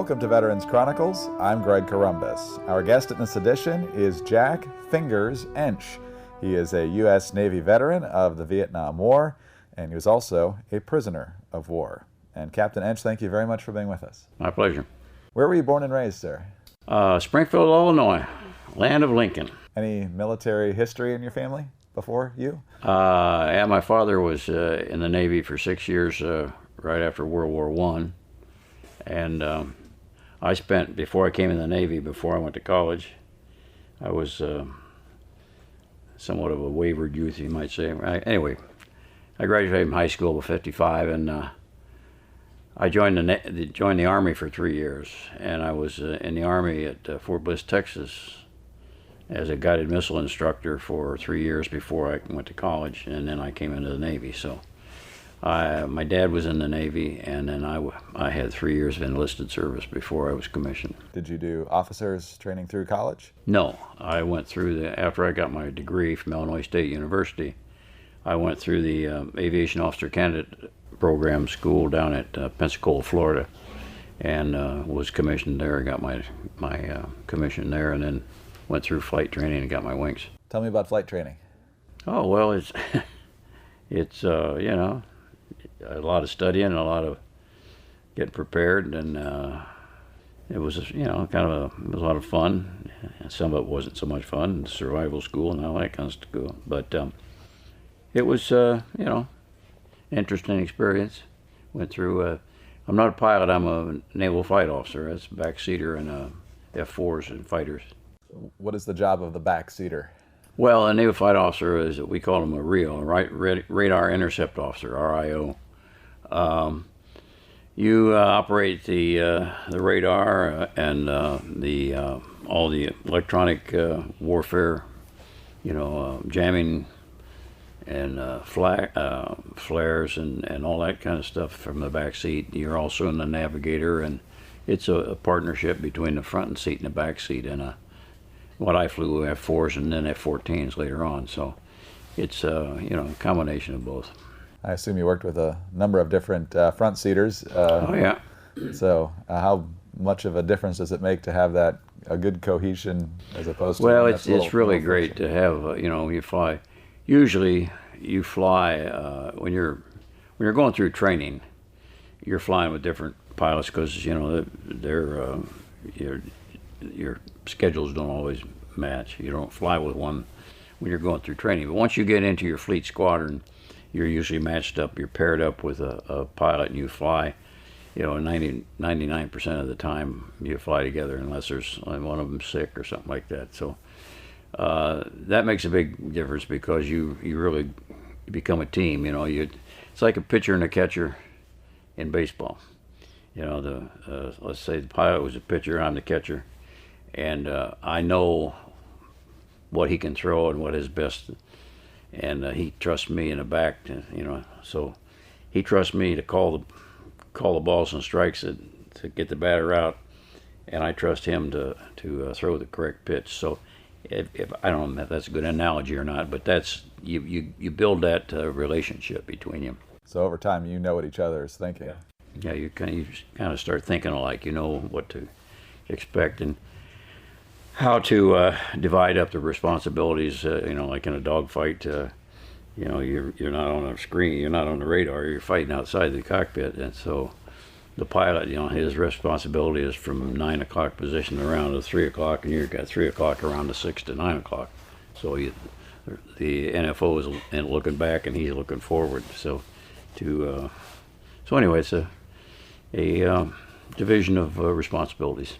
Welcome to Veterans Chronicles. I'm Greg Columbus. Our guest in this edition is Jack Fingers Ensch. He is a U.S. Navy veteran of the Vietnam War, and he was also a prisoner of war. And Captain Ensch, thank you very much for being with us. My pleasure. Where were you born and raised, sir? Springfield, Illinois, land of Lincoln. Any military history in your family before you? Yeah, my father was in the Navy for 6 years right after World War I. And I spent, before I came in the Navy, before I went to college, I was somewhat of a wayward youth, you might say. Anyway, I graduated from high school at 55, and I joined the Army for 3 years. And I was in the Army at Fort Bliss, Texas, as a guided missile instructor for 3 years before I went to college, and then I came into the Navy. So my dad was in the Navy, and then I had 3 years of enlisted service before I was commissioned. Did you do officers training through college? No, I went through after I got my degree from Illinois State University, I went through the Aviation Officer Candidate Program school down at Pensacola, Florida, and was commissioned there. I got my commission there, and then went through flight training and got my wings. Tell me about flight training. Oh, well, it's you know, a lot of studying, a lot of getting prepared, and it was, you know, it was a lot of fun. Some of it wasn't so much fun, survival school and all that kind of stuff. But it was, you know, interesting experience. Went through. I'm not a pilot. I'm a naval flight officer. That's backseater and F4s and fighters. What is the job of the backseater? Well, a naval flight officer is, we call him a RIO, right? Radar Intercept Officer, RIO. You operate the radar and all the electronic warfare, you know, jamming and flares and all that kind of stuff from the back seat. You're also in the navigator, and it's a partnership between the front seat and the back seat. And what I flew F4s and then F14s later on, so it's you know, a combination of both. I assume you worked with a number of different front seaters. Oh yeah. So how much of a difference does it make to have a good cohesion as opposed to? Well, it's really great to have. You know, you fly. Usually, you fly when you're going through training. You're flying with different pilots because, you know, they're your schedules don't always match. You don't fly with one when you're going through training. But once you get into your fleet squadron, you're usually matched up. You're paired up with a pilot, and you fly. You know, 99% of the time you fly together, unless there's one of them sick or something like that. So that makes a big difference because you really become a team. You know, it's like a pitcher and a catcher in baseball. You know, let's say the pilot was a pitcher, I'm the catcher, and I know what he can throw and what is best, and he trusts me in the back. You know, so he trusts me to call the balls and strikes to get the batter out, and I trust him to throw the correct pitch. So if I don't know if that's a good analogy or not, but that's you build that relationship between you. So over time, you know what each other is thinking. Yeah, you kind of start thinking alike. You know what to expect and how to divide up the responsibilities. You know, like in a dogfight, you know, you're not on a screen, you're not on the radar, you're fighting outside the cockpit, and so the pilot, you know, his responsibility is from 9 o'clock position around to 3 o'clock, and you've got 3 o'clock around to 6 to 9 o'clock. So the NFO is looking back and he's looking forward. So anyway, it's a division of responsibilities.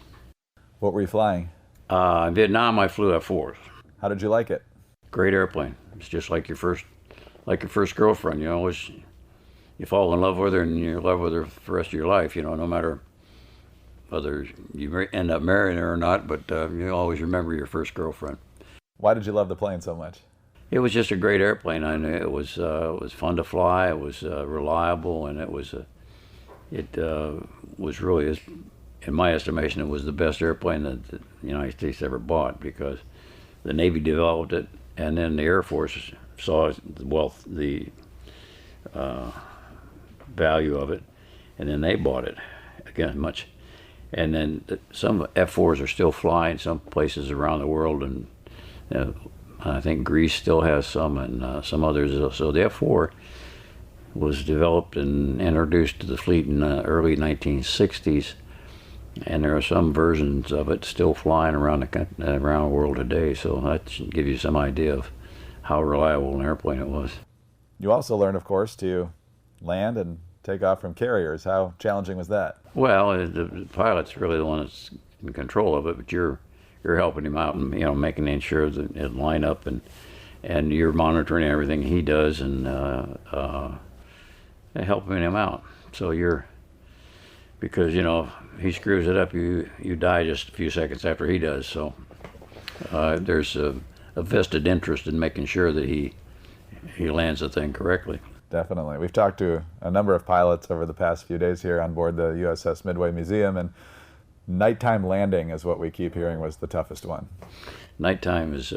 What were you flying? In Vietnam, I flew F4s. How did you like it? Great airplane. It's just like your first girlfriend. You always you fall in love with her, and you're in love with her for the rest of your life. You know, no matter whether you end up marrying her or not, but you always remember your first girlfriend. Why did you love the plane so much? It was just a great airplane. I knew it was fun to fly. It was reliable, and it was really, in my estimation, it was the best airplane that the United States ever bought, because the Navy developed it, and then the Air Force saw the value of it, and then they bought it again And then some F-4s are still flying some places around the world, and I think Greece still has some, and some others. So the F-4 was developed and introduced to the fleet in the early 1960s, and there are some versions of it still flying around the world today. So that should give you some idea of how reliable an airplane it was. You also learned, of course, to land and take off from carriers. How challenging was that? Well, the pilot's really the one that's in control of it, but you're helping him out and making sure that it line up, and you're monitoring everything he does and helping him out. So because if he screws it up, you die just a few seconds after he does. So there's a vested interest in making sure that he lands the thing correctly. Definitely. We've talked to a number of pilots over the past few days here on board the USS Midway Museum, and nighttime landing is what we keep hearing was the toughest one. Nighttime is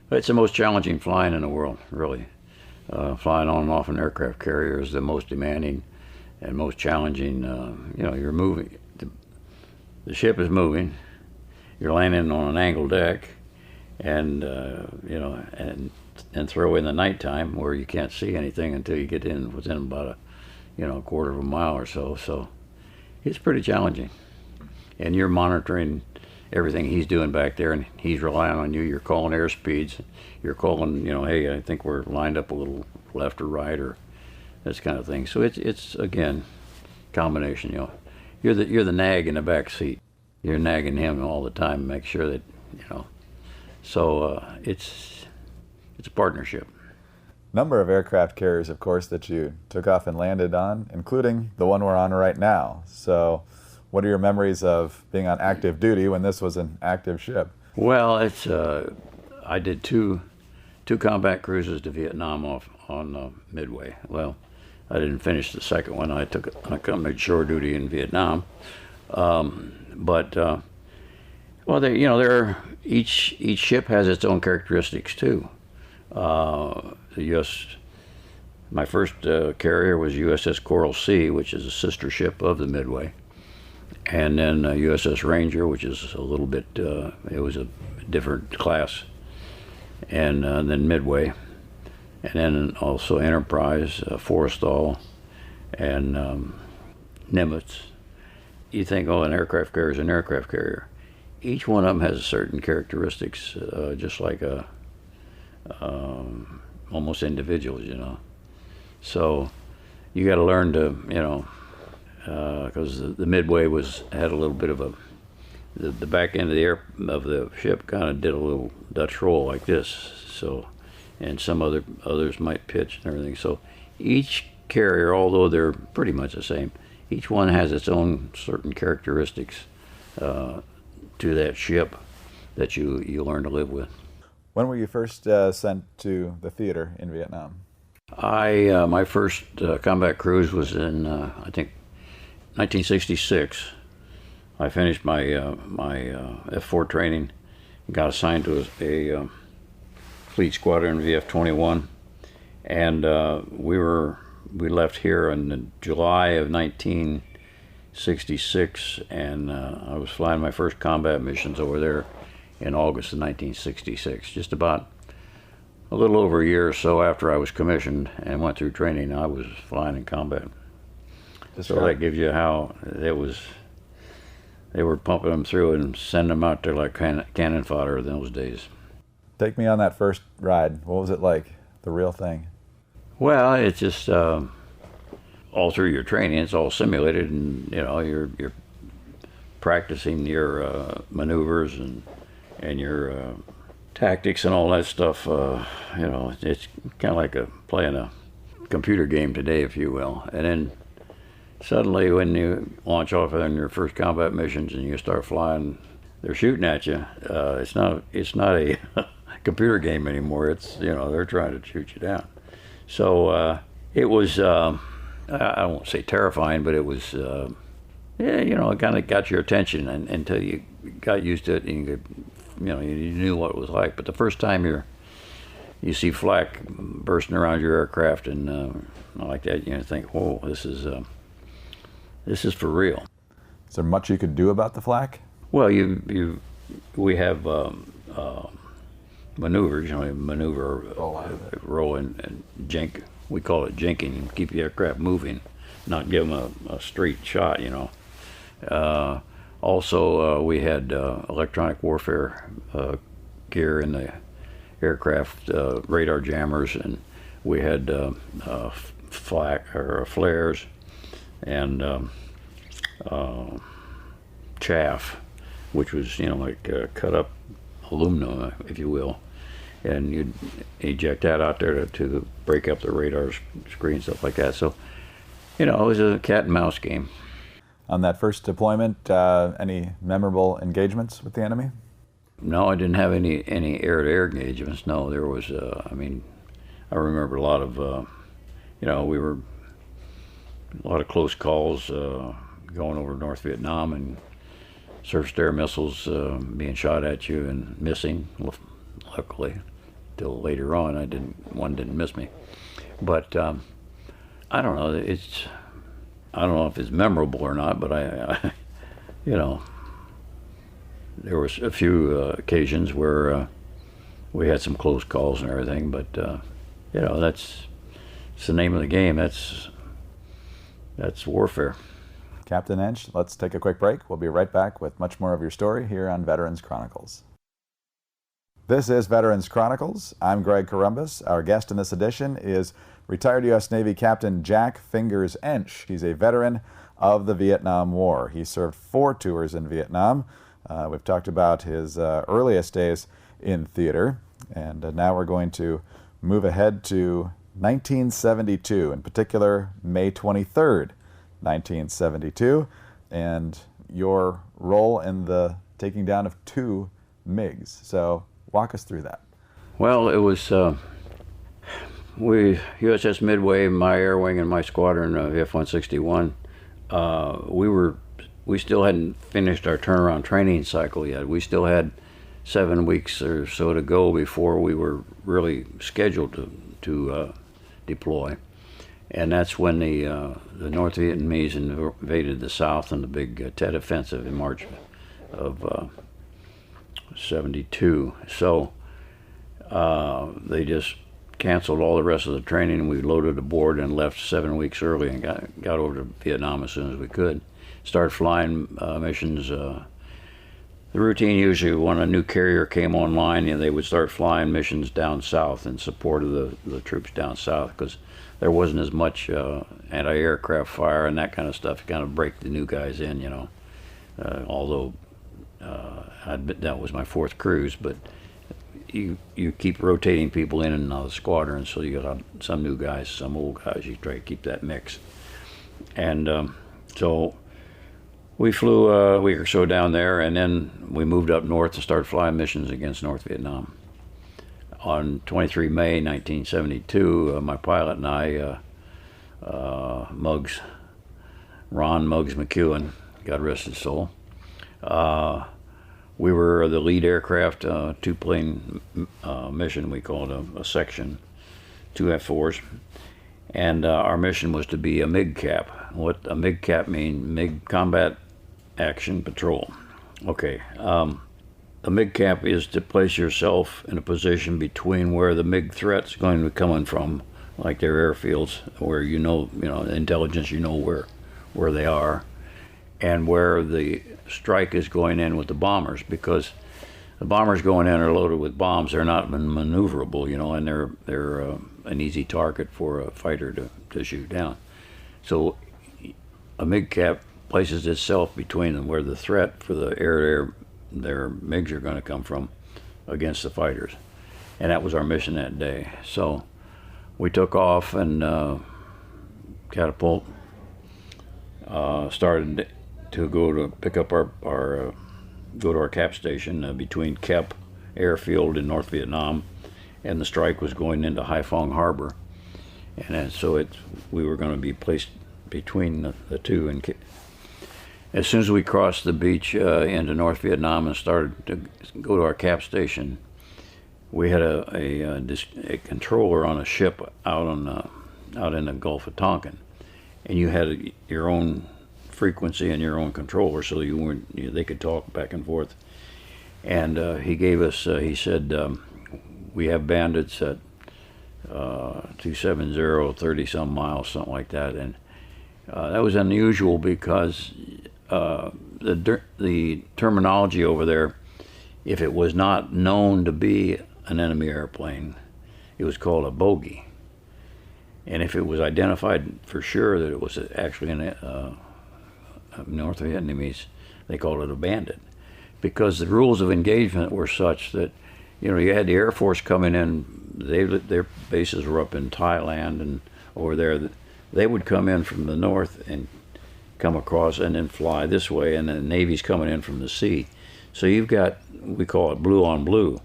it's the most challenging flying in the world, really. Flying on and off an aircraft carrier is the most demanding and most challenging. You're moving. The ship is moving. You're landing on an angled deck, and throw in the nighttime where you can't see anything until you get within about a quarter of a mile or so. So it's pretty challenging, and you're monitoring everything he's doing back there, and he's relying on you. You're calling airspeeds. You're calling, hey, I think we're lined up a little left or right, or this kind of thing. So it's again, combination. You're the nag in the back seat. You're nagging him all the time, make sure that So it's a partnership. Number of aircraft carriers, of course, that you took off and landed on, including the one we're on right now. So what are your memories of being on active duty when this was an active ship? Well, I did two combat cruises to Vietnam on Midway. Well, I didn't finish the second one. I accompanied shore duty in Vietnam. Each ship has its own characteristics too. My first carrier was USS Coral Sea, which is a sister ship of the Midway, and then USS Ranger, which is a little bit, it was a different class, and then Midway, and then also Enterprise, Forrestal, and Nimitz. You think, an aircraft carrier is an aircraft carrier. Each one of them has certain characteristics, just like almost individuals, So you got to learn to, because the Midway had a little bit of the back end of the ship kind of did a little Dutch roll like this. So, and some others might pitch and everything. So each carrier, although they're pretty much the same, each one has its own certain characteristics to that ship that you learn to live with. When were you first sent to the theater in Vietnam? My first combat cruise was in I think 1966. I finished my F-4 training, got assigned to a fleet squadron VF-21, and we left here in July of 1966, and I was flying my first combat missions over there in August of 1966, just about a little over a year or so after I was commissioned and went through training. I was flying in combat. So that gives you how it was. They were pumping them through and sending them out there like cannon fodder in those days. Take me on that first ride. What was it like, the real thing? Well, it's just all through your training, it's all simulated, and you're practicing your maneuvers and your tactics and all that stuff. It's kind of like playing a computer game today, if you will. And then suddenly, when you launch off on your first combat missions and you start flying, they're shooting at you. It's not a computer game anymore. It's they're trying to shoot you down. So it was I won't say terrifying, but it was it kind of got your attention until you got used to it and you knew what it was like. But the first time you see flak bursting around your aircraft and like that, you think, whoa, this is for real. Is there much you could do about the flak? Well, we have maneuvers. Maneuver, roll and jink. We call it jinking. Keep the aircraft moving, not give them a straight shot. Also, we had electronic warfare gear in the aircraft, radar jammers, and we had flares and chaff, which was like cut up aluminum, if you will, and you'd eject that out there to break up the radar screen, stuff like that. So, it was a cat and mouse game. On that first deployment, any memorable engagements with the enemy? No, I didn't have any air-to-air engagements. No, there was. I remember a lot of, we were a lot of close calls going over North Vietnam and surface-to-air missiles being shot at you and missing. Luckily, till later on, one didn't miss me. But I don't know. I don't know if it's memorable or not, but I there was a few occasions where we had some close calls and everything. But that's the name of the game. That's warfare. Captain Ensch, let's take a quick break. We'll be right back with much more of your story here on Veterans Chronicles. This is Veterans Chronicles. I'm Greg Corumbus. Our guest in this edition is retired U.S. Navy Captain Jack Fingers Ensch. He's a veteran of the Vietnam War. He served 4 tours in Vietnam. We've talked about his earliest days in theater, and now we're going to move ahead to 1972, in particular May 23rd, 1972, and your role in the taking down of 2 MiGs. So walk us through that. Well, it was USS Midway, my air wing, and my squadron, F-161. We still hadn't finished our turnaround training cycle yet. We still had 7 weeks or so to go before we were really scheduled to deploy. And that's when the North Vietnamese invaded the South in the big Tet Offensive in March of 72. So they just canceled all the rest of the training, and we loaded aboard and left 7 weeks early and got over to Vietnam as soon as we could. Started flying missions. The routine usually when a new carrier came online, they would start flying missions down south in support of the troops down south, because there wasn't as much anti-aircraft fire and that kind of stuff to kind of break the new guys in, although that was my 4th cruise, but you keep rotating people in and out of the squadron, so you got some new guys, some old guys. You try to keep that mix. And so we flew a week or so down there, and then we moved up north to start flying missions against North Vietnam. On 23 May 1972, my pilot and I, Ron Muggs McEwen, God rest his soul, we were the lead aircraft, 2-plane mission. We called a section, 2 F-4s. And our mission was to be a MiG cap. What a MiG cap means, MiG Combat Action Patrol. Okay. A MiG cap is to place yourself in a position between where the MiG threat's going to be coming from, like their airfields, where the intelligence, where they are, and where the strike is going in with the bombers, because the bombers going in are loaded with bombs. They're not maneuverable, and they're an easy target for a fighter to shoot down. So a MiG cap places itself between them, where the threat for the air-to-air their MiGs are going to come from against the fighters. And that was our mission that day. So we took off and catapult, started to go to pick up go to our cap station between Kep Airfield in North Vietnam, and the strike was going into Haiphong Harbor. And so we were going to be placed between the two. And as soon as we crossed the beach into North Vietnam and started to go to our cap station, we had a controller on a ship out in the Gulf of Tonkin, and you had your own frequency and your own controller, so they could talk back and forth. And he gave us, he said, we have bandits at 270, 30-some miles, something like that. And that was unusual because the terminology over there, if it was not known to be an enemy airplane, it was called a bogey. And if it was identified for sure that it was actually North Vietnamese, they called it a bandit. Because the rules of engagement were such that, you had the Air Force coming in, their bases were up in Thailand and over there. They would come in from the north and come across and then fly this way, and then the Navy's coming in from the sea. So you've got, we call it blue on blue.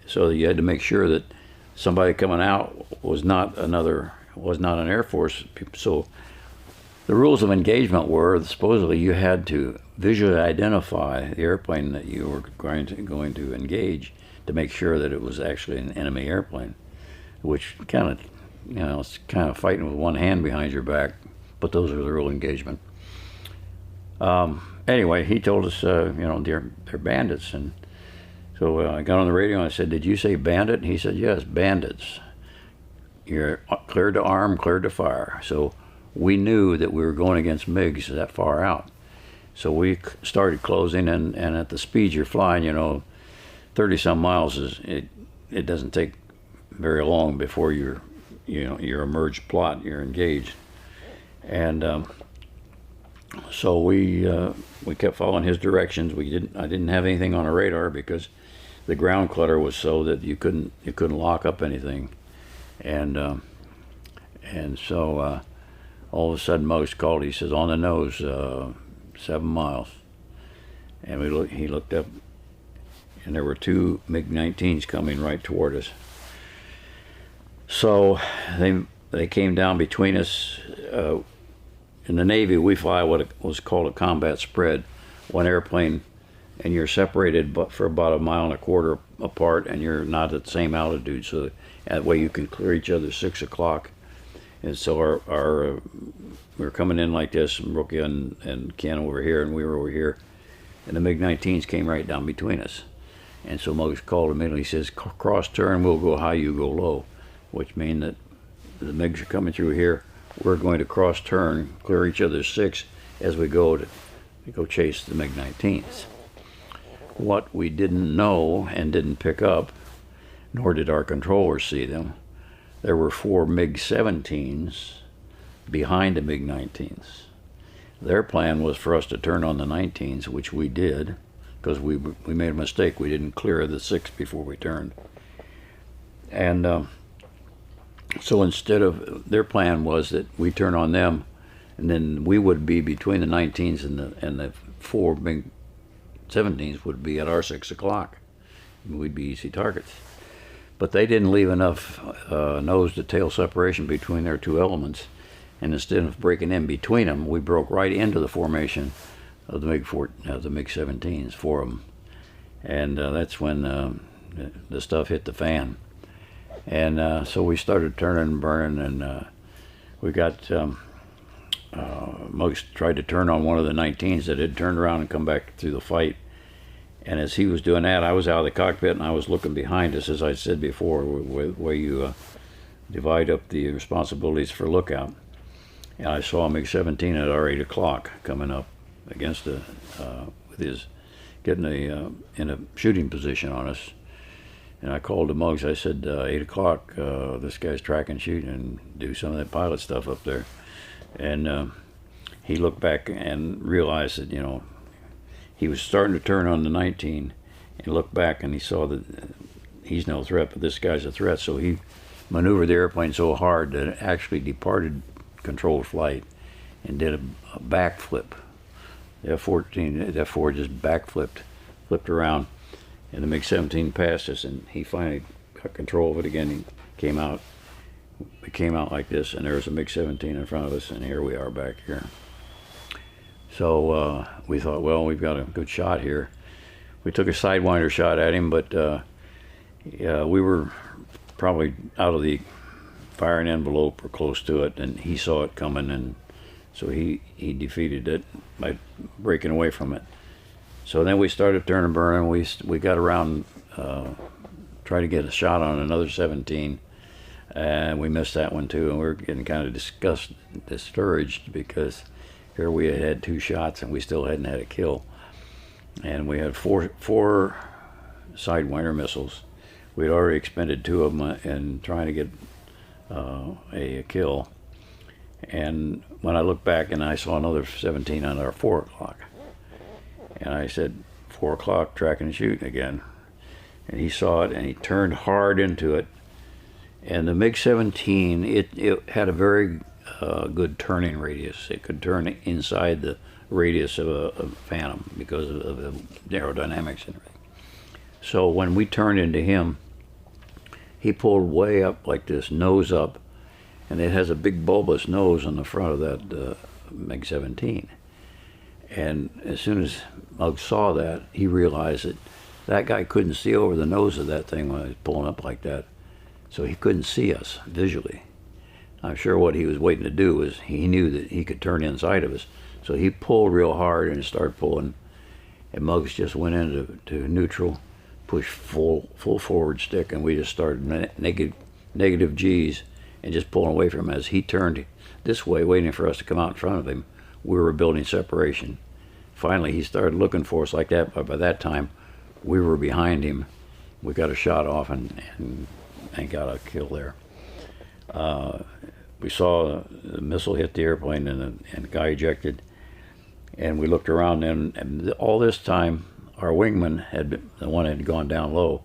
So you had to make sure that somebody coming out was not an Air Force. So the rules of engagement were supposedly you had to visually identify the airplane that you were going to engage to make sure that it was actually an enemy airplane, which kind of, it's kind of fighting with one hand behind your back, but those are the real engagement. Anyway, he told us, they're bandits. And so I got on the radio and I said, "Did you say bandit?" And he said, "Yes, bandits. You're cleared to arm, cleared to fire." So we knew that we were going against MiGs that far out. So we started closing, and at the speed you're flying, 30-some miles it doesn't take very long before you're emerged plot, you're engaged. And so we kept following his directions. I didn't have anything on a radar because the ground clutter was so that you couldn't lock up anything. And so all of a sudden Mose called. He says, "On the nose, 7 miles." And he looked up, and there were 2 MiG-19s coming right toward us. So they came down between us. In the Navy, we fly what was called a combat spread. One airplane, and you're separated for about 1.25 miles apart, and you're not at the same altitude, so that way you can clear each other 6 o'clock. And so we were coming in like this, and Rookie and Ken over here, and we were over here, and the MiG-19s came right down between us. And so Mose called immediately. He says, "Cross turn, we'll go high, you go low," which means that the MiGs are coming through here. We're going to cross turn, clear each other's 6 as we go chase the MiG-19s. What we didn't know and didn't pick up, nor did our controllers see them, there were 4 MiG-17s behind the MiG-19s. Their plan was for us to turn on the 19s, which we did, because we made a mistake. We didn't clear the 6 before we turned. And so instead of, their plan was that we turn on them, and then we would be between the 19s and the 4 MiG-17s would be at our 6 o'clock. We'd be easy targets. But they didn't leave enough nose to tail separation between their 2 elements, and instead of breaking in between them, we broke right into the formation of the MiG-17s, 4 of them. And that's when the stuff hit the fan. And so we started turning and burning, and we got Muggs tried to turn on one of the 19s that had turned around and come back through the fight. And as he was doing that, I was out of the cockpit and I was looking behind us, as I said before, where you divide up the responsibilities for lookout. And I saw MiG-17 at our 8 o'clock coming up against with his getting in a shooting position on us. And I called to Muggs. I said, 8 o'clock, this guy's track and shoot and do some of that pilot stuff up there. And he looked back and realized that, he was starting to turn on the 19 and looked back and he saw that he's no threat, but this guy's a threat. So he maneuvered the airplane so hard that it actually departed controlled flight and did a backflip. The F-4 just flipped around, and the MiG-17 passed us, and he finally got control of it again. He came out like this, and there was a MiG-17 in front of us, and here we are back here. So we thought, well, we've got a good shot here. We took a sidewinder shot at him, but we were probably out of the firing envelope or close to it, and he saw it coming, and So he defeated it by breaking away from it. So then we started turn and burn, and we got around, tried to get a shot on another 17, and we missed that one too. And we were getting kind of discouraged because here we had had 2 shots and we still hadn't had a kill. And we had four Sidewinder missiles. We'd already expended 2 of them in trying to get a kill. And when I looked back and I saw another 17 on our 4 o'clock, and I said, 4 o'clock, tracking and shooting again. And he saw it and he turned hard into it. And the MiG-17, it had a very good turning radius. It could turn inside the radius of a Phantom because of the aerodynamics and everything. So when we turned into him, he pulled way up like this, nose up, and it has a big bulbous nose on the front of that MiG-17. And as soon as Muggs saw that, he realized that that guy couldn't see over the nose of that thing when it was pulling up like that. So he couldn't see us visually. I'm sure what he was waiting to do was he knew that he could turn inside of us. So he pulled real hard and started pulling. And Muggs just went into neutral, pushed full forward stick, and we just started negative G's and just pulling away from him. As he turned this way, waiting for us to come out in front of him, we were building separation. Finally, he started looking for us like that, but by that time, we were behind him. We got a shot off and got a kill there. We saw the missile hit the airplane and the guy ejected, and we looked around, and all this time, our wingman the one that had gone down low.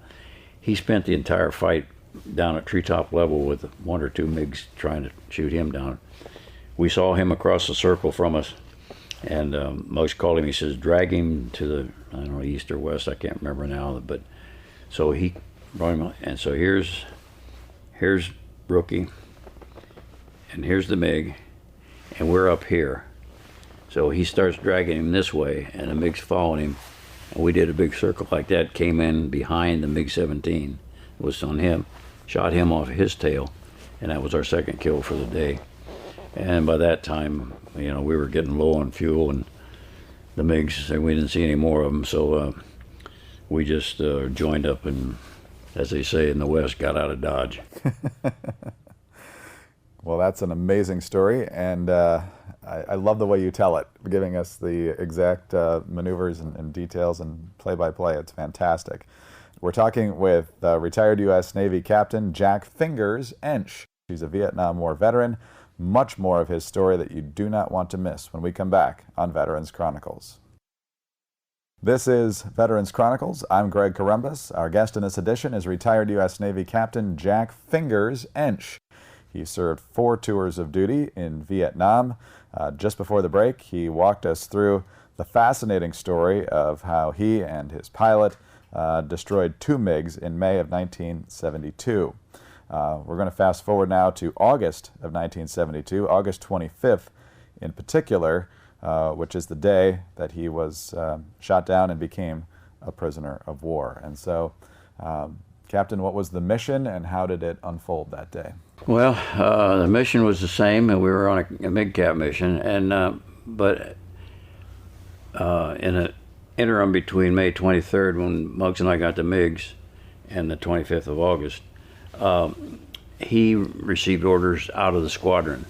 He spent the entire fight down at treetop level with 1 or 2 MiGs trying to shoot him down. We saw him across the circle from us, and Muggs called him. He says, drag him to the, I don't know, east or west, I can't remember now, but so he brought him, and so here's Rookie, and here's the MiG, and we're up here. So he starts dragging him this way, and the MiG's following him, and we did a big circle like that, came in behind the MiG-17, was on him, shot him off his tail, and that was our second kill for the day. And by that time, we were getting low on fuel, and the MiGs, we didn't see any more of them, so we just joined up and, as they say in the West, got out of Dodge. Well, that's an amazing story, and I love the way you tell it, giving us the exact maneuvers and details and play-by-play. It's fantastic. We're talking with retired U.S. Navy Captain Jack Fingers Ensch. He's a Vietnam War veteran. Much more of his story that you do not want to miss when we come back on Veterans Chronicles. This is Veterans Chronicles. I'm Greg Corumbus. Our guest in this edition is retired U.S. Navy Captain Jack Fingers Ensch. He served 4 tours of duty in Vietnam. Just before the break, he walked us through the fascinating story of how he and his pilot destroyed 2 MiGs in May of 1972. We're going to fast forward now to August of 1972, August 25th in particular, which is the day that he was shot down and became a prisoner of war. And so, Captain, what was the mission and how did it unfold that day? Well, the mission was the same, and we were on a MiG-Cap mission, and but in an interim between May 23rd, when Muggs and I got the MiGs, and the 25th of August, he received orders out of the squadron.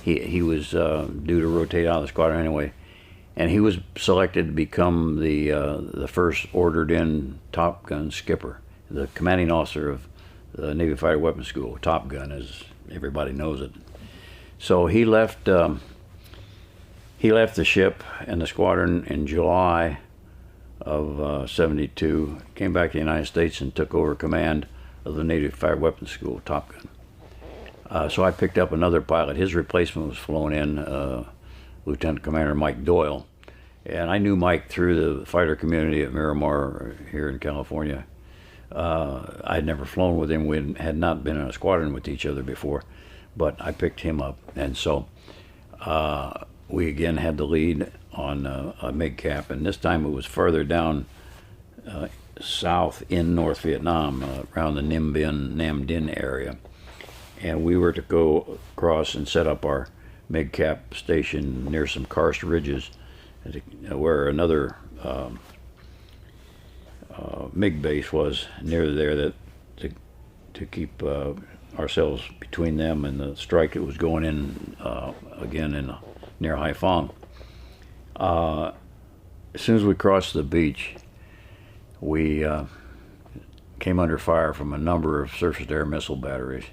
He was due to rotate out of the squadron anyway, and he was selected to become the first ordered-in Top Gun skipper, the commanding officer of the Navy Fighter Weapons School, Top Gun, as everybody knows it. So he left the ship and the squadron in July of 72, came back to the United States and took over command of the Navy Fighter Weapons School, Top Gun. So I picked up another pilot. His replacement was flown in, Lieutenant Commander Mike Doyle. And I knew Mike through the fighter community at Miramar here in California. I'd never flown with him. We had not been in a squadron with each other before, but I picked him up. And so we again had the lead on a MiG-Cap, and this time it was further down south in North Vietnam, around the Nam Dinh area. And we were to go across and set up our MiG cap station near some karst ridges, where another MiG base was near there, that to keep ourselves between them and the strike that was going in again near Haiphong. As soon as we crossed the beach, we came under fire from a number of surface-to-air missile batteries.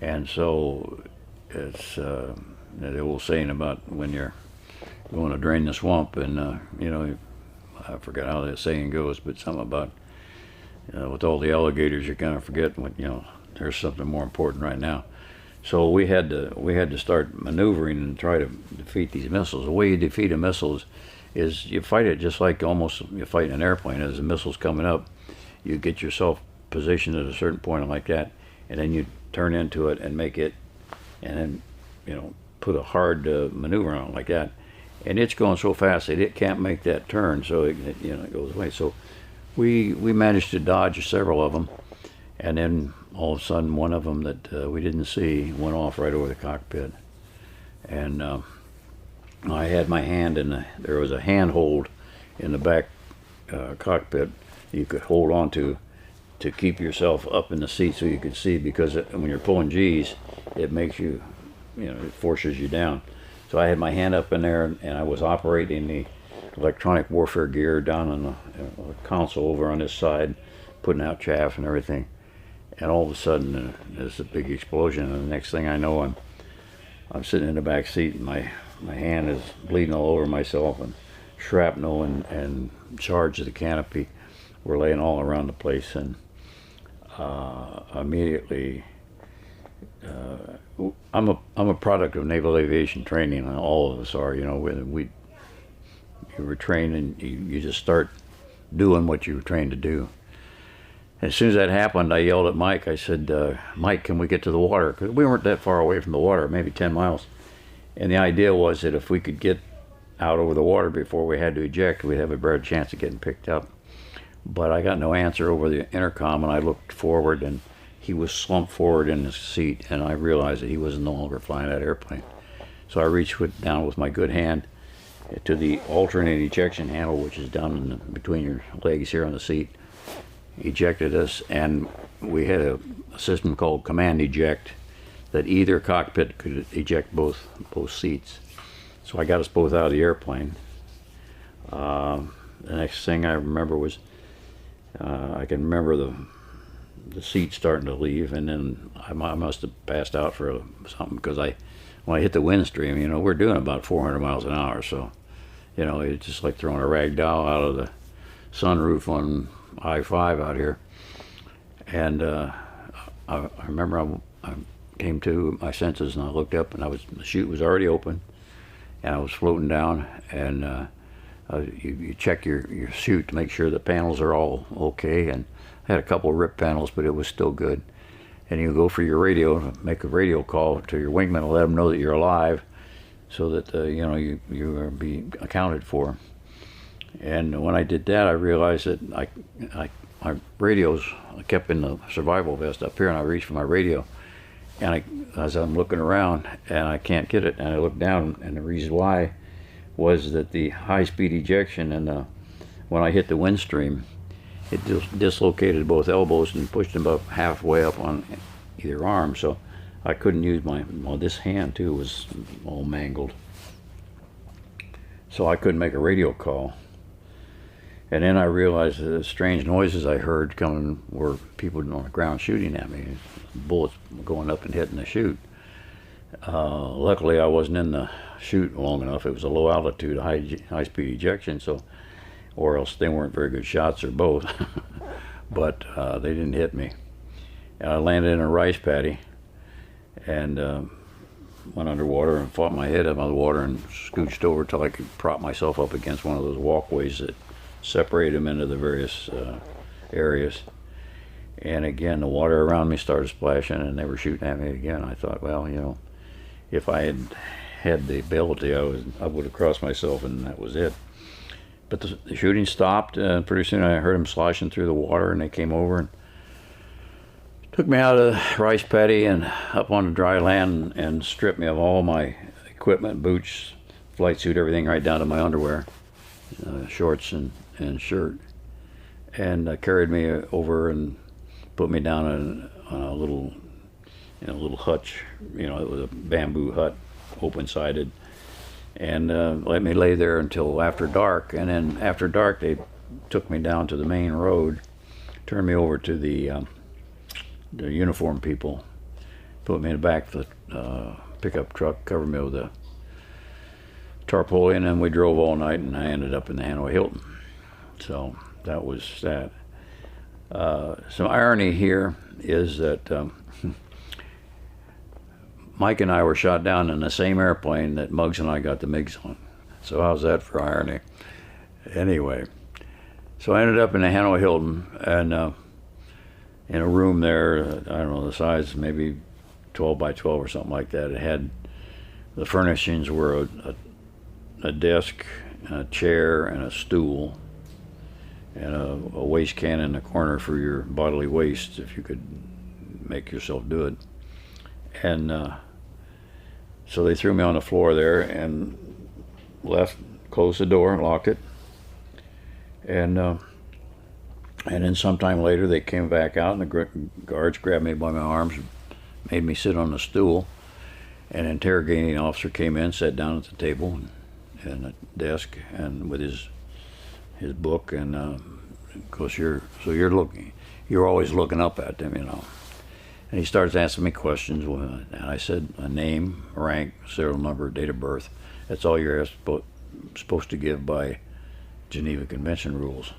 And so it's the old saying about when you're going to drain the swamp, and I forgot how that saying goes, but something about with all the alligators, you kind of forget what, there's something more important right now. So we had to start maneuvering and try to defeat these missiles. The way you defeat a missile is you fight it just like almost you fight an airplane. As the missile's coming up, you get yourself positioned at a certain point like that, and then you turn into it and make it, and then put a hard maneuver on it like that. And it's going so fast that it can't make that turn, so it goes away. So we managed to dodge several of them, and then all of a sudden one of them that we didn't see went off right over the cockpit. And I had my hand there was a handhold in the back cockpit you could hold on to keep yourself up in the seat so you could see, because when you're pulling G's, it makes you, it forces you down. So I had my hand up in there, and I was operating the electronic warfare gear down on the console over on this side, putting out chaff and everything. And all of a sudden, there's a big explosion, and the next thing I know, I'm sitting in the back seat, and my hand is bleeding all over myself, and shrapnel and shards of the canopy were laying all around the place. And immediately, I'm a product of naval aviation training, and all of us are. You were trained, and you just start doing what you were trained to do. As soon as that happened, I yelled at Mike. I said, Mike, can we get to the water? Because we weren't that far away from the water, maybe 10 miles. And the idea was that if we could get out over the water before we had to eject, we'd have a better chance of getting picked up. But I got no answer over the intercom, and I looked forward, and he was slumped forward in his seat, and I realized that he was no longer flying that airplane. So I reached down with my good hand to the alternate ejection handle, which is down between your legs here on the seat, ejected us, and we had a system called command eject that either cockpit could eject both seats. So I got us both out of the airplane. The next thing I remember was I can remember the seat starting to leave, and then I must have passed out for something, because when I hit the wind stream, we're doing about 400 miles an hour, so it's just like throwing a rag doll out of the sunroof on I-5 out here. And I remember I came to my senses, and I looked up, and the chute was already open, and I was floating down, and you check your chute to make sure the panels are all okay, and I had a couple of ripped panels, but it was still good. And you go for your radio, make a radio call to your wingman to let them know that you're alive, so that you are be accounted for. And when I did that, I realized that my radios, I kept in the survival vest up here, and I reached for my radio, and as I'm looking around, and I can't get it, and I look down, and the reason why was that the high-speed ejection, and when I hit the wind stream, it dislocated both elbows and pushed them up halfway up on either arm, so I couldn't use this hand too was all mangled, so I couldn't make a radio call. And then I realized that the strange noises I heard coming were people on the ground shooting at me, bullets going up and hitting the chute. Luckily, I wasn't in the chute long enough. It was a low altitude, high-speed ejection, or else they weren't very good shots, or both. But they didn't hit me. And I landed in a rice paddy, and went underwater and fought my head out of the water and scooched over till I could prop myself up against one of those walkways that separate them into the various areas. And again, the water around me started splashing, and they were shooting at me again. I thought, well, if I had the ability, I would have crossed myself, and that was it. But the shooting stopped, and pretty soon I heard them sloshing through the water, and they came over and took me out of the rice paddy and up on the dry land and stripped me of all my equipment, boots, flight suit, everything, right down to my underwear, shorts and shirt, and carried me over and put me down on a little hutch. It was a bamboo hut, open-sided, and let me lay there until after dark. And then after dark, they took me down to the main road, turned me over to the uniform people, put me in the back of the pickup truck, covered me with a tarpaulin, and we drove all night, and I ended up in the Hanoi Hilton. So that was that. Some irony here is that Mike and I were shot down in the same airplane that Muggs and I got the MiGs on. So how's that for irony? Anyway, so I ended up in the Hanoi Hilton, and in a room there, I don't know, the size maybe 12 by 12 or something like that. It had, the furnishings were a desk, a chair, and a stool, and a waste can in the corner for your bodily waste if you could make yourself do it. And so they threw me on the floor there and left, closed the door, locked it, and then sometime later they came back out, and the guards grabbed me by my arms and made me sit on the stool. An interrogating officer came in, sat down at the table and a desk, and with his book, and of course you're always looking up at them, And he starts asking me questions, and I said a name, rank, serial number, date of birth. That's all you're supposed to give by Geneva Convention rules.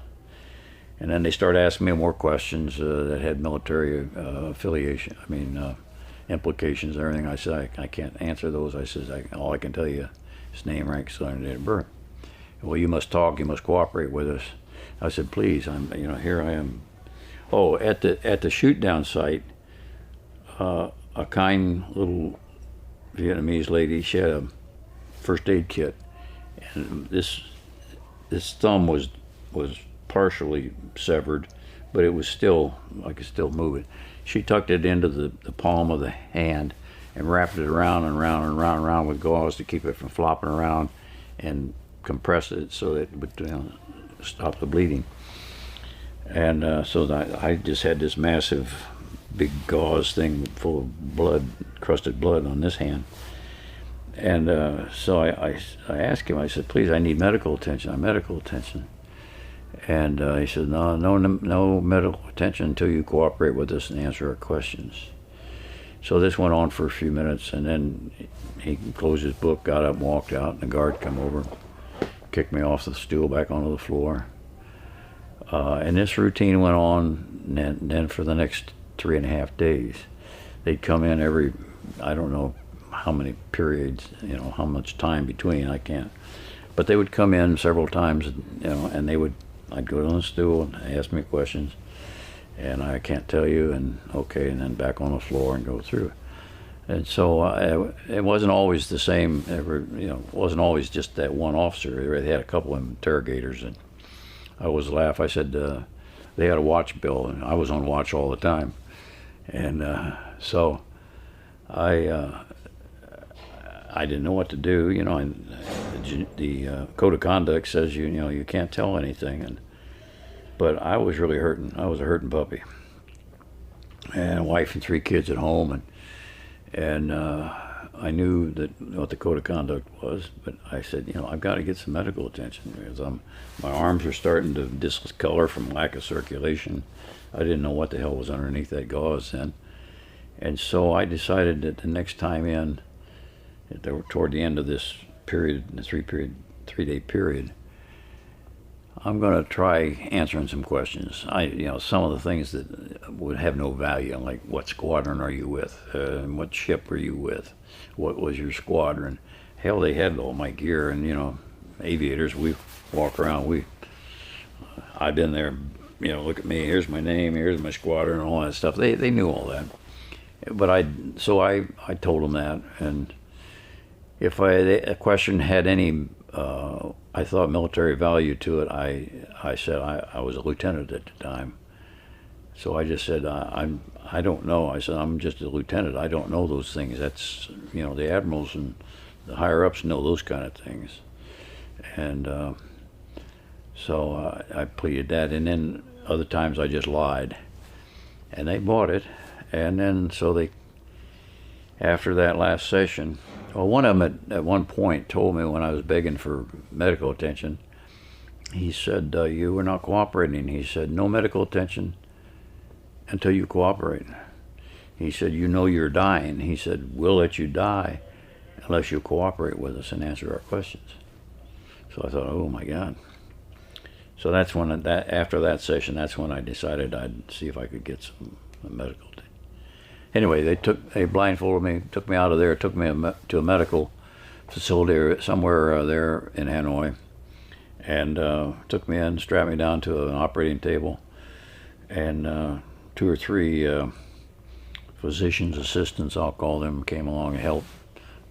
And then they started asking me more questions that had military affiliation, implications and everything. I said, I can't answer those. I said, all I can tell you is name, rank, serial number, date of birth. Well, you must talk, you must cooperate with us. I said, please, here I am. Oh, at the shoot down site, a kind little Vietnamese lady, she had a first aid kit, and this thumb was partially severed, but it was still, I could still move it. She tucked it into the palm of the hand and wrapped it around and around and around and around with gauze to keep it from flopping around, and compressed it so that it would stop the bleeding. And so that I just had this massive big gauze thing full of blood, crusted blood on this hand. And so I asked him, I said, please, I need medical attention. Medical attention. And he said, no medical attention until you cooperate with us and answer our questions. So this went on for a few minutes, and then he closed his book, got up and walked out, and the guard came over, kicked me off the stool back onto the floor. And this routine went on, and then for the next 3.5 days, they'd come in every, I don't know how many periods, how much time between, I can't. But they would come in several times, and I'd go on the stool and ask me questions, and I can't tell you, and okay, and then back on the floor and go through. And so it wasn't always the same, it wasn't always just that one officer. They had a couple of interrogators, and I always laugh. I said they had a watch bill, and I was on watch all the time. And so I didn't know what to do, and the code of conduct says you can't tell anything, but I was really hurting. I was a hurting puppy, and a wife and 3 kids at home, and I knew what the code of conduct was, but I said, I've got to get some medical attention because my arms are starting to discolor from lack of circulation. I didn't know what the hell was underneath that gauze then. And so I decided that the next time in, toward the end of this period, the 3-day period, I'm going to try answering some questions. Some of the things that would have no value, like what squadron are you with? What ship are you with? What was your squadron? Hell, they had all my gear, and aviators, we walk around, I've been there, look at me, here's my name, here's my squadron, and all that stuff. They knew all that. But I told them that, and if a question had any, I thought, military value to it, I said I was a lieutenant at the time. So I just said, I don't know. I said, I'm just a lieutenant. I don't know those things. That's, the admirals and the higher ups know those kind of things, and so I pleaded that, and then other times I just lied, and they bought it, and then so they, after that last session, well, one of them at one point told me when I was begging for medical attention, he said, you were not cooperating. He said, no medical attention until you cooperate. He said, you know you're dying. He said, we'll let you die unless you cooperate with us and answer our questions. So I thought, oh my God. So that's when, after that session, that's when I decided I'd see if I could get some medical attention. Anyway, they blindfolded me, took me out of there, took me to a medical facility somewhere there in Hanoi, and took me in, strapped me down to an operating table, and 2 or 3 physician's assistants, I'll call them, came along and helped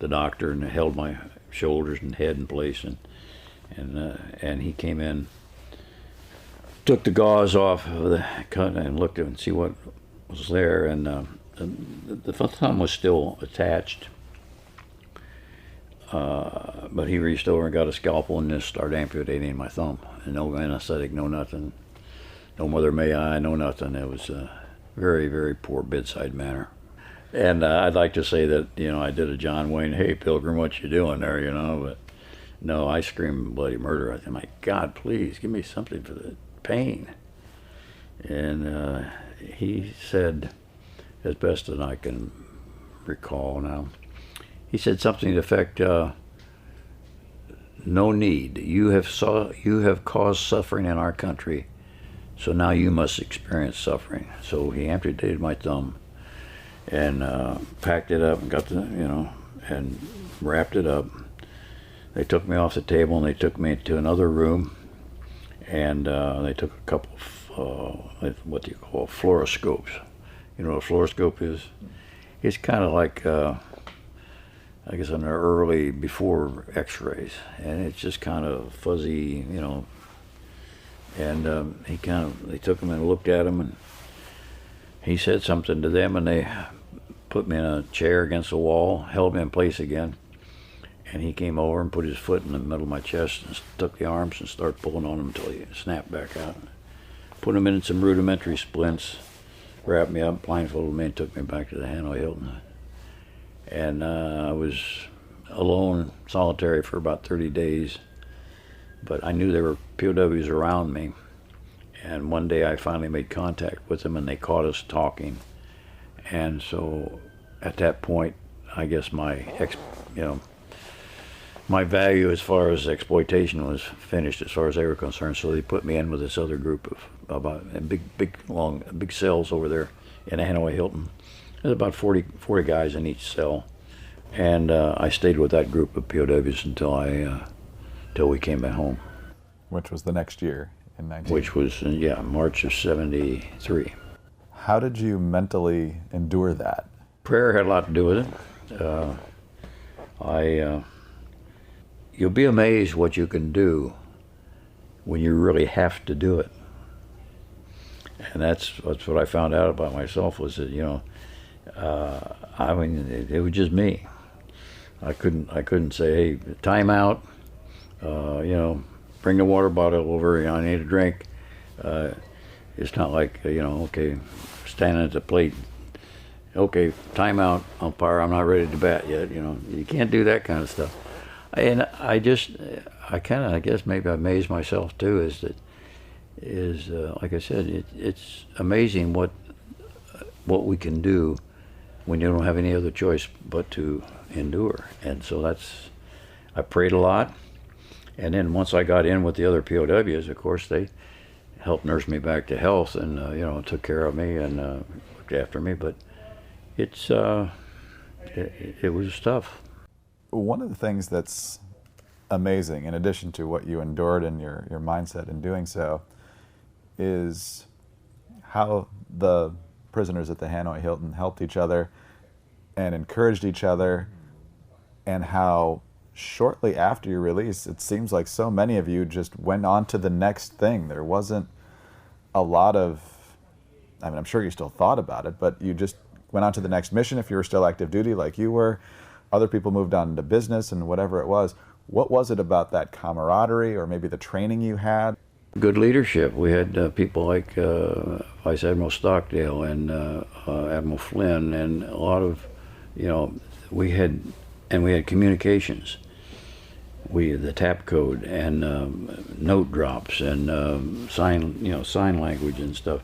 the doctor and held my shoulders and head in place, and he came in, took the gauze off of the cut and looked at it and see what was there, and the thumb was still attached, but he reached over and got a scalpel and just started amputating my thumb. And no anesthetic, no nothing, no mother may I, no nothing. It was a very, very poor bedside manner. And I'd like to say that, I did a John Wayne, hey, Pilgrim, what you doing there, but no, I screamed bloody murder. I said, my God, please, give me something for the pain. And he said, as best as I can recall now, he said something to the effect, no need. You have caused suffering in our country, so now you must experience suffering. So he amputated my thumb and packed it up and got and wrapped it up. They took me off the table and they took me to another room, and they took a couple of what do you call fluoroscopes. You know what a fluoroscope is? It's kind of like, I guess, an early before X-rays, and it's just kind of fuzzy, And they took him and looked at him, and he said something to them, and they put me in a chair against the wall, held me in place again, and he came over and put his foot in the middle of my chest and took the arms and started pulling on them until he snapped back out. Put him in some rudimentary splints, wrapped me up, blindfolded me, and took me back to the Hanoi Hilton. And I was alone, solitary for about 30 days, but I knew there were POWs around me. And one day I finally made contact with them, and they caught us talking. And so at that point, I guess my value as far as exploitation was finished as far as they were concerned. So they put me in with this other group of about big cells over there in Hanoi Hilton. There's about 40 guys in each cell, and I stayed with that group of POWs until we came back home. Which was the next year in 19... Which was March of '73. How did you mentally endure that? Prayer had a lot to do with it. You'll be amazed what you can do when you really have to do it. And that's what I found out about myself, was that, it was just me. I couldn't say, hey, time out, bring the water bottle over, I need a drink. It's not like, okay, standing at the plate, okay, time out, umpire, I'm not ready to bat yet, you can't do that kind of stuff. And I guess maybe I amazed myself too, is like I said, it's amazing what we can do when you don't have any other choice but to endure. And so I prayed a lot, and then once I got in with the other POWs, of course, they helped nurse me back to health, and took care of me and looked after me. But it was tough. One of the things that's amazing, in addition to what you endured and your mindset in doing so, is how the prisoners at the Hanoi Hilton helped each other and encouraged each other, and how shortly after your release, it seems like so many of you just went on to the next thing. There wasn't a lot of, I'm sure you still thought about it, but you just went on to the next mission if you were still active duty like you were. other people moved on to business and whatever it was. What was it about that camaraderie or maybe the training you had? Good leadership. We had people like Vice Admiral Stockdale and Admiral Flynn, and a lot of, we had communications. The tap code and note drops and sign language and stuff.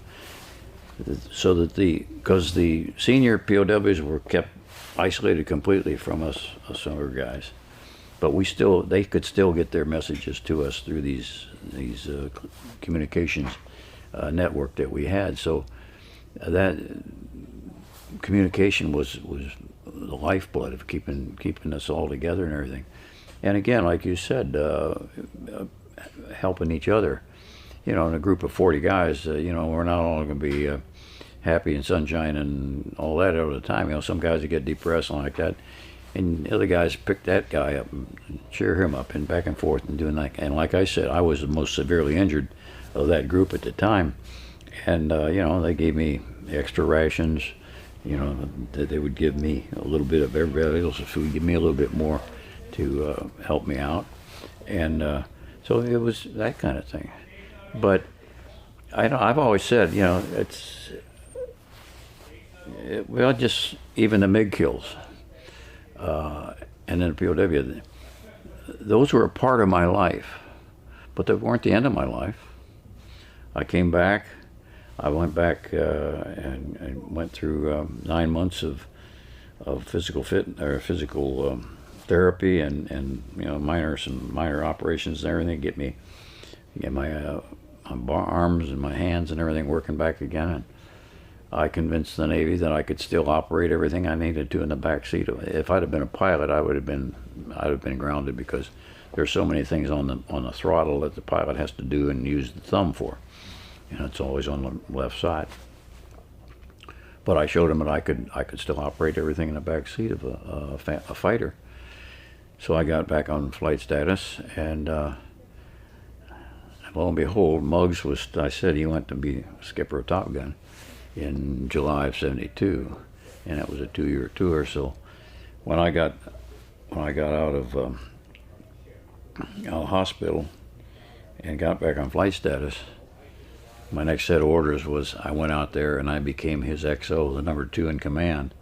So that because the senior POWs were kept isolated completely from us younger guys, but they could still get their messages to us through these communications network that we had. So that communication was the lifeblood of keeping us all together and everything. And again, like you said, helping each other. In a group of 40 guys, we're not all going to be happy and sunshine and all that all the time. Some guys would get depressed and like that, and the other guys pick that guy up and cheer him up and back and forth and doing that. And like I said, I was the most severely injured of that group at the time, and they gave me extra rations. That they would give me a little bit of everybody else's food, give me a little bit more to help me out, and so it was that kind of thing. But I've always said, just even the MiG kills, and then the POW, those were a part of my life, but they weren't the end of my life. I came back. I went back and went through 9 months of physical therapy and minor operations and everything, get my arms and my hands and everything working back again. And I convinced the Navy that I could still operate everything I needed to in the back seat. If I'd have been a pilot, I'd have been grounded, because there's so many things on the throttle that the pilot has to do and use the thumb for. It's always on the left side. But I showed him that I could still operate everything in the back seat of a fighter. So I got back on flight status, and lo and behold, Muggs I said he went to be skipper of Top Gun in July of '72, and it was a 2-year tour. So when I got out of hospital and got back on flight status, my next set of orders was I went out there and I became his XO, the number 2 in command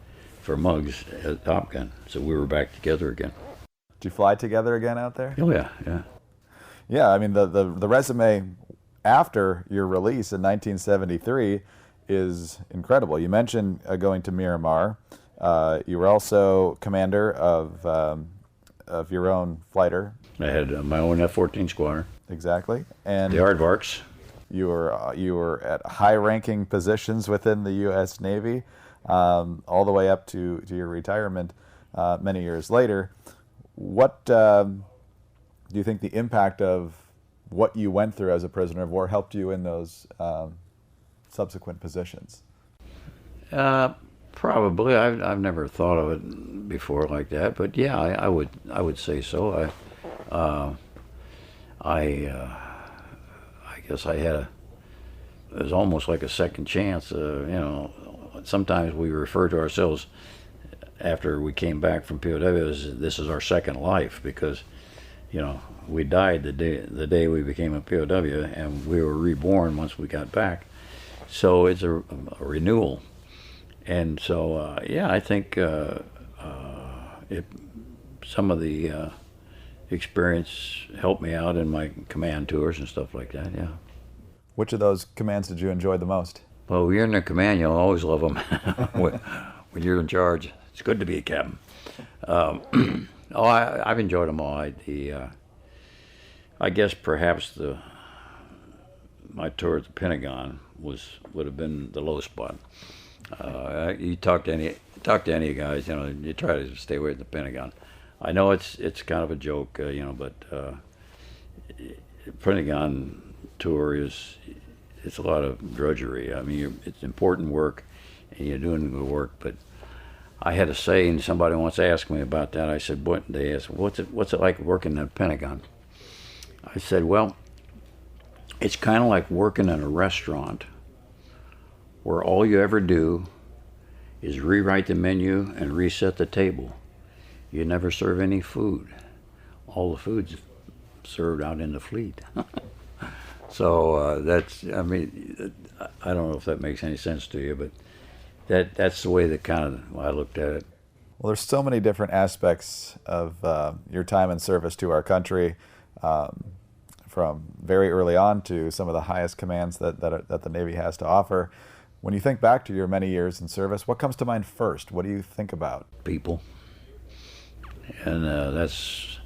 for Muggs at Top Gun. So we were back together again. Did you fly together again out there? Oh yeah, yeah. Yeah, I mean the resume after your release in 1973 is incredible. You mentioned going to Miramar. You were also commander of your own fighter. I had my own F-14 squadron. Exactly, and the aardvarks. You were at high-ranking positions within the U.S. Navy, all the way up to your retirement many years later. What do you think the impact of what you went through as a prisoner of war helped you in those subsequent positions? Probably. I've never thought of it before like that, but yeah, I would say so. I guess it was almost like a second chance. Sometimes we refer to ourselves after we came back from POW as this is our second life, because we died the day we became a POW, and we were reborn once we got back. So it's a renewal. And so I think some of the experience helped me out in my command tours and stuff like that. Yeah. Which of those commands did you enjoy the most? Well, when you're in the command, you'll always love them. When you're in charge, it's good to be a captain. I've enjoyed them all. I guess perhaps my tour at the Pentagon would have been the low spot. You talk to any guys, you try to stay away from the Pentagon. I know it's kind of a joke, but Pentagon tour it's a lot of drudgery. I mean, it's important work, and you're doing the work. But I had a saying. Somebody once asked me about that. I said, "What?" They asked, "What's it like working at the Pentagon?" I said, "Well, it's kind of like working in a restaurant, where all you ever do is rewrite the menu and reset the table. you never serve any food. All the food's served out in the fleet. So that's, I mean, I don't know if that makes any sense to you, but that's the way that kind of I looked at it. Well, there's so many different aspects of your time in service to our country, from very early on to some of the highest commands that the Navy has to offer. When you think back to your many years in service, what comes to mind first? What do you think about? People. And that's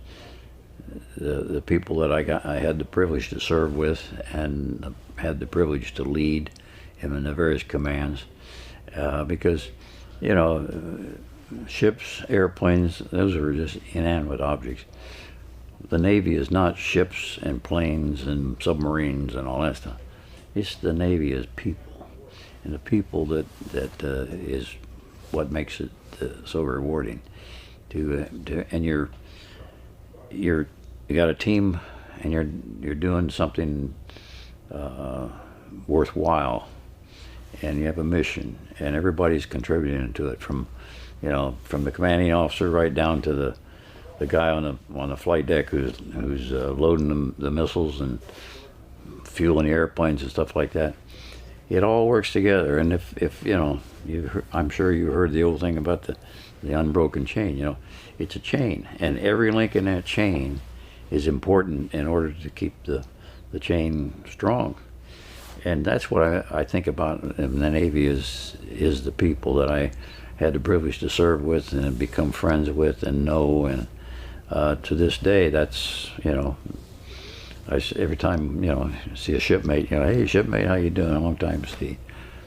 the people that I had the privilege to serve with and had the privilege to lead in the various commands. Because, you know, ships, airplanes, those are just inanimate objects. The Navy is not ships and planes and submarines and all that stuff. It's the Navy is people, and the people that is what makes it so rewarding. And you got a team, and you're doing something worthwhile, and you have a mission, and everybody's contributing to it, from the commanding officer right down to the guy on the flight deck who's loading the missiles and fueling the airplanes and stuff like that. It all works together, and if you know, I'm sure you heard the old thing about the unbroken chain. You know, it's a chain, and every link in that chain is important in order to keep the chain strong. And that's what I think about in the Navy is the people that I had the privilege to serve with and become friends with and know. And to this day, that's, you know, every time, you know, see a shipmate, you know, hey shipmate, how you doing? A long time, Steve.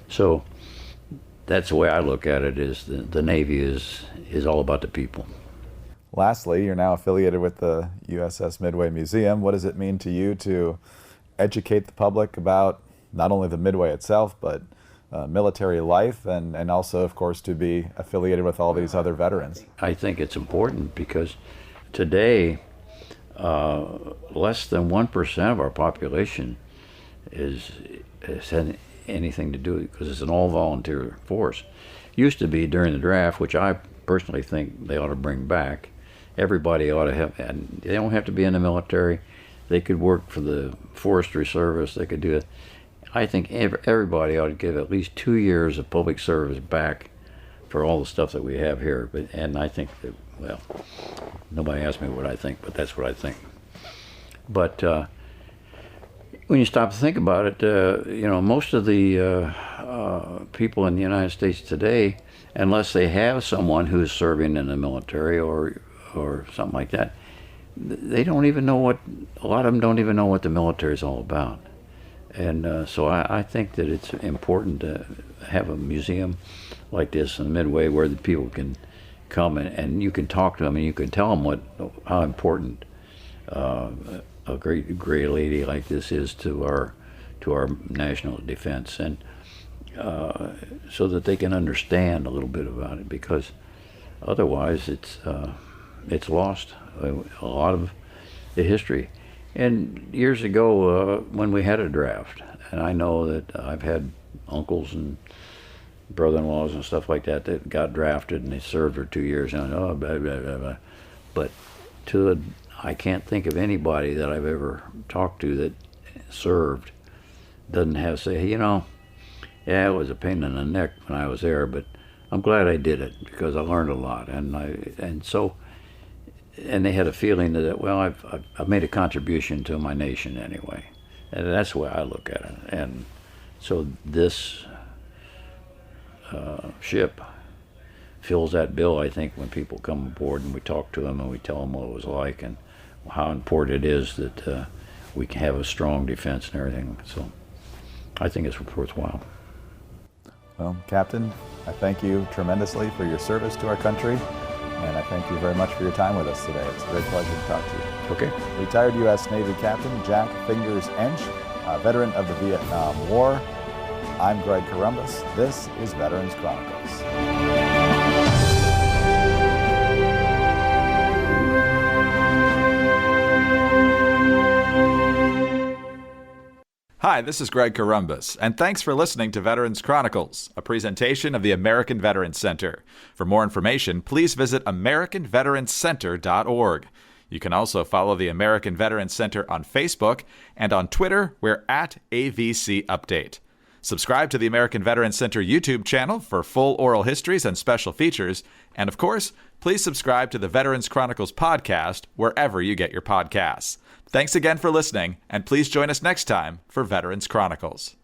So that's the way I look at it, is the Navy is all about the people. Lastly, you're now affiliated with the USS Midway Museum. What does it mean to you to educate the public about not only the Midway itself, but military life, and also, of course, to be affiliated with all these other veterans? I think it's important because today, less than 1% of our population has had anything to do with it, because it's an all-volunteer force. Used to be during the draft, which I personally think they ought to bring back. Everybody ought to have, and they don't have to be in the military. They could work for the Forestry Service. They could do it. I think everybody ought to give at least 2 years of public service back for all the stuff that we have here. And I think that, well, nobody asked me what I think, but that's what I think. But when you stop to think about it, you know, most of the people in the United States today, unless they have someone who's serving in the military or something like that, they don't even know a lot of them don't even know what the military is all about. And so I think that it's important to have a museum like this in the Midway where the people can come and you can talk to them and you can tell them how important a great lady like this is to our national defense, and so that they can understand a little bit about it, because otherwise it's lost a lot of the history. And years ago, when we had a draft, and I know that I've had uncles and brother-in-laws and stuff like that got drafted and they served for 2 years, and blah, blah, blah, blah. But I can't think of anybody that I've ever talked to that served doesn't have say, you know, yeah, it was a pain in the neck when I was there, but I'm glad I did it because I learned a lot, and they had a feeling that, well, I've made a contribution to my nation anyway, and that's the way I look at it. And so this ship fills that bill, I think, when people come aboard and we talk to them and we tell them what it was like and how important it is that we can have a strong defense and everything. So I think it's worthwhile. Well, Captain, I thank you tremendously for your service to our country, and I thank you very much for your time with us today. It's a great pleasure to talk to you. Okay. Retired U.S. Navy Captain Jack Fingers Ensch, a veteran of the Vietnam War. I'm Greg Corombos. This is Veterans Chronicles. Hi, this is Greg Corombus, and thanks for listening to Veterans Chronicles, a presentation of the American Veterans Center. For more information, please visit AmericanVeteransCenter.org. You can also follow the American Veterans Center on Facebook, and on Twitter, we're at AVC Update. Subscribe to the American Veterans Center YouTube channel for full oral histories and special features. And of course, please subscribe to the Veterans Chronicles podcast wherever you get your podcasts. Thanks again for listening, and please join us next time for Veterans Chronicles.